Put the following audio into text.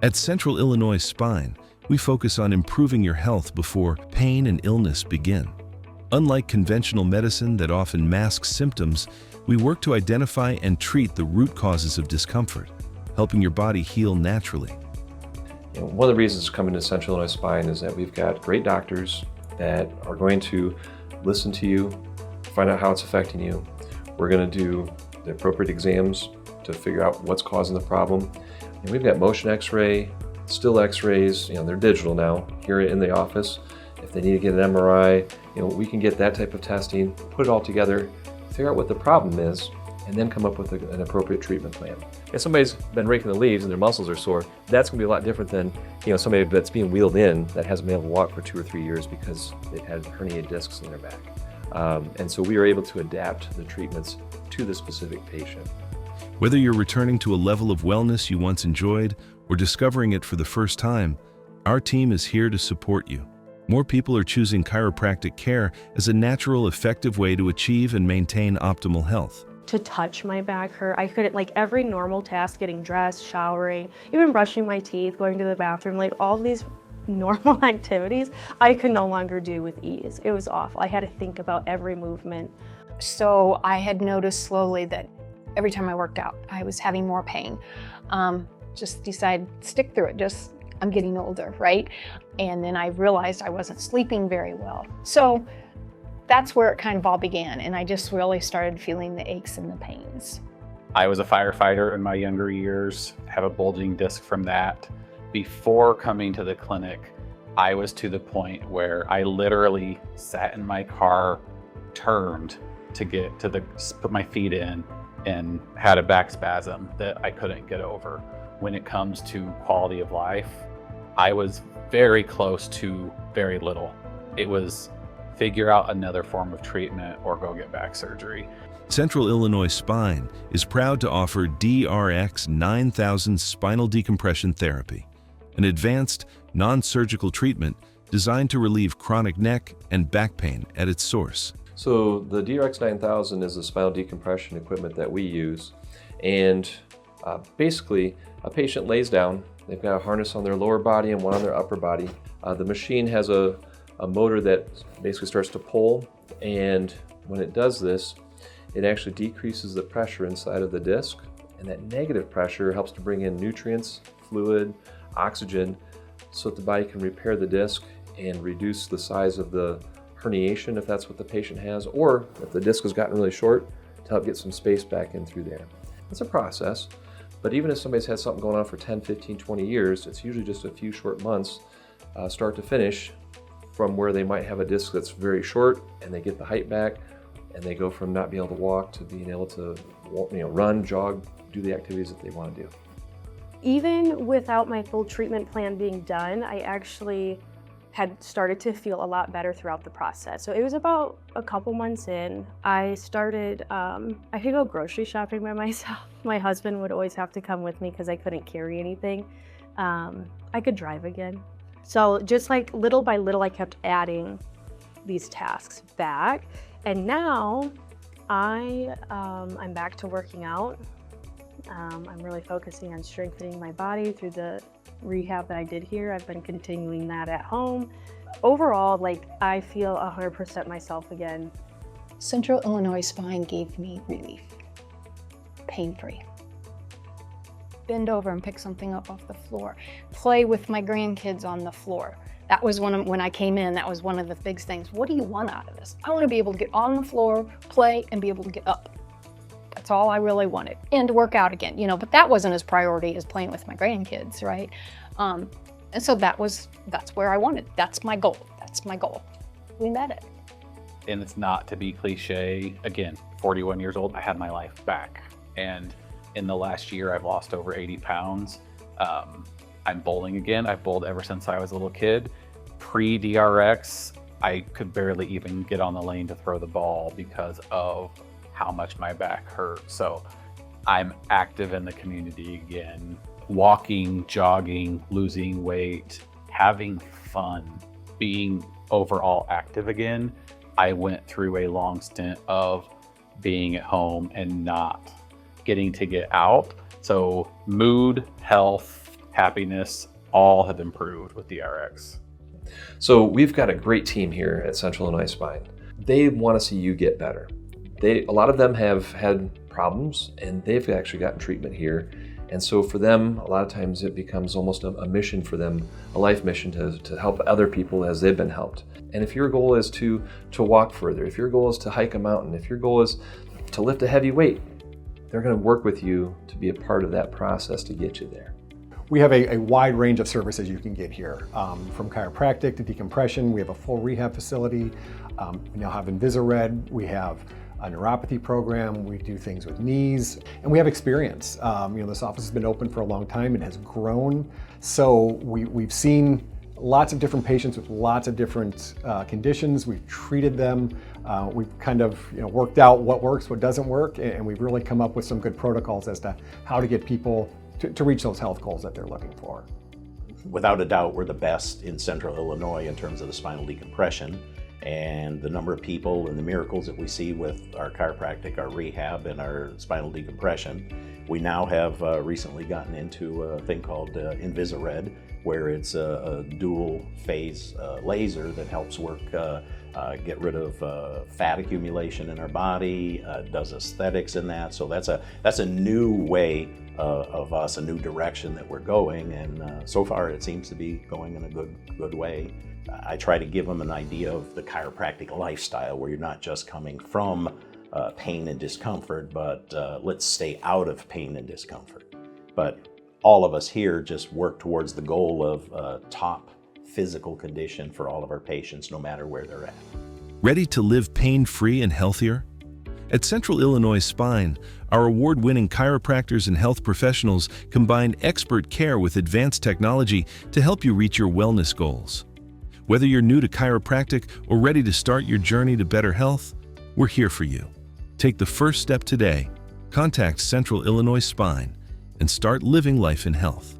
At Central Illinois Spine, we focus on improving your health before pain and illness begin. Unlike conventional medicine that often masks symptoms, we work to identify and treat the root causes of discomfort, helping your body heal naturally. One of the reasons coming to Central Illinois Spine is that we've got great doctors that are going to listen to you, find out how it's affecting you. We're going to do the appropriate exams to figure out what's causing the problem. And we've got motion x-ray, still x-rays, they're digital now here in the office. If they need to get an MRI, we can get that type of testing, put it all together, figure out what the problem is, and then come up with an appropriate treatment plan. If somebody's been raking the leaves and their muscles are sore, that's going to be a lot different than somebody that's being wheeled in that hasn't been able to walk for 2 or 3 years because they've had herniated discs in their back. And so we are able to adapt the treatments to the specific patient. Whether you're returning to a level of wellness you once enjoyed or discovering it for the first time, our team is here to support you. More people are choosing chiropractic care as a natural, effective way to achieve and maintain optimal health. To touch my back hurt. I couldn't, every normal task, getting dressed, showering, even brushing my teeth, going to the bathroom, all these normal activities, I could no longer do with ease. It was awful. I had to think about every movement. So I had noticed slowly that every time I worked out, I was having more pain. Just decided, stick through it, I'm getting older, right? And then I realized I wasn't sleeping very well. So that's where it kind of all began, and I just really started feeling the aches and the pains. I was a firefighter in my younger years, have a bulging disc from that. Before coming to the clinic, I was to the point where I literally sat in my car, turned to put my feet in, and had a back spasm that I couldn't get over. When it comes to quality of life, I was very close to very little. It was figure out another form of treatment or go get back surgery. Central Illinois Spine is proud to offer DRX 9000 spinal decompression therapy, an advanced, non-surgical treatment designed to relieve chronic neck and back pain at its source. So the DRX 9000 is the spinal decompression equipment that we use, and basically a patient lays down, they've got a harness on their lower body and one on their upper body. The machine has a motor that basically starts to pull, and when it does this, it actually decreases the pressure inside of the disc, and that negative pressure helps to bring in nutrients, fluid, oxygen, so that the body can repair the disc and reduce the size of the herniation if that's what the patient has, or if the disc has gotten really short, to help get some space back in through there. It's a process, but even if somebody's had something going on for 10, 15, 20 years, it's usually just a few short months, start to finish, from where they might have a disc that's very short and they get the height back, and they go from not being able to walk to being able to run, jog, do the activities that they want to do. Even without my full treatment plan being done, I actually had started to feel a lot better throughout the process. So it was about a couple months in, I started, I could go grocery shopping by myself. My husband would always have to come with me because I couldn't carry anything. I could drive again. So just little by little, I kept adding these tasks back. And now I'm back to working out. I'm really focusing on strengthening my body through the rehab that I did here. I've been continuing that at home. Overall, I feel 100% myself again. Central Illinois Spine gave me relief, pain-free. Bend over and pick something up off the floor. Play with my grandkids on the floor. That was when I came in, that was one of the big things. What do you want out of this? I want to be able to get on the floor, play, and be able to get up. That's all I really wanted. And to work out again, but that wasn't as priority as playing with my grandkids, right? And so that's where I wanted. That's my goal. We met it. And it's not to be cliche, again, 41 years old, I had my life back. And in the last year, I've lost over 80 pounds. I'm bowling again. I've bowled ever since I was a little kid. Pre-DRX, I could barely even get on the lane to throw the ball because of how much my back hurt. So I'm active in the community again, walking, jogging, losing weight, having fun, being overall active again. I went through a long stint of being at home and not getting to get out. So mood, health, happiness, all have improved with DRX. So we've got a great team here at Central Illinois Spine. They want to see you get better. A lot of them have had problems and they've actually gotten treatment here. And so for them, a lot of times it becomes almost a mission for them, a life mission to help other people as they've been helped. And if your goal is to walk further, if your goal is to hike a mountain, if your goal is to lift a heavy weight, they're going to work with you to be a part of that process to get you there. We have a wide range of services you can get here, from chiropractic to decompression. We have a full rehab facility. We now have invisa-RED. We have a neuropathy program. We do things with knees, and we have experience. This office has been open for a long time and has grown. So we've seen lots of different patients with lots of different conditions. We've treated them. We've kind of worked out what works, what doesn't work, and we've really come up with some good protocols as to how to get people to reach those health goals that they're looking for. Without a doubt, we're the best in Central Illinois in terms of the spinal decompression, and the number of people and the miracles that we see with our chiropractic, our rehab, and our spinal decompression. We now have recently gotten into a thing called invisa-RED, where it's a dual phase laser that helps work get rid of fat accumulation in our body, does aesthetics in that. So that's a new way of us, a new direction that we're going, and so far it seems to be going in a good way. I try to give them an idea of the chiropractic lifestyle, where you're not just coming from pain and discomfort, but let's stay out of pain and discomfort. But all of us here just work towards the goal of top physical condition for all of our patients, no matter where they're at. Ready to live pain-free and healthier? At Central Illinois Spine, our award-winning chiropractors and health professionals combine expert care with advanced technology to help you reach your wellness goals. Whether you're new to chiropractic or ready to start your journey to better health, we're here for you. Take the first step today. Contact Central Illinois Spine and start living life in health.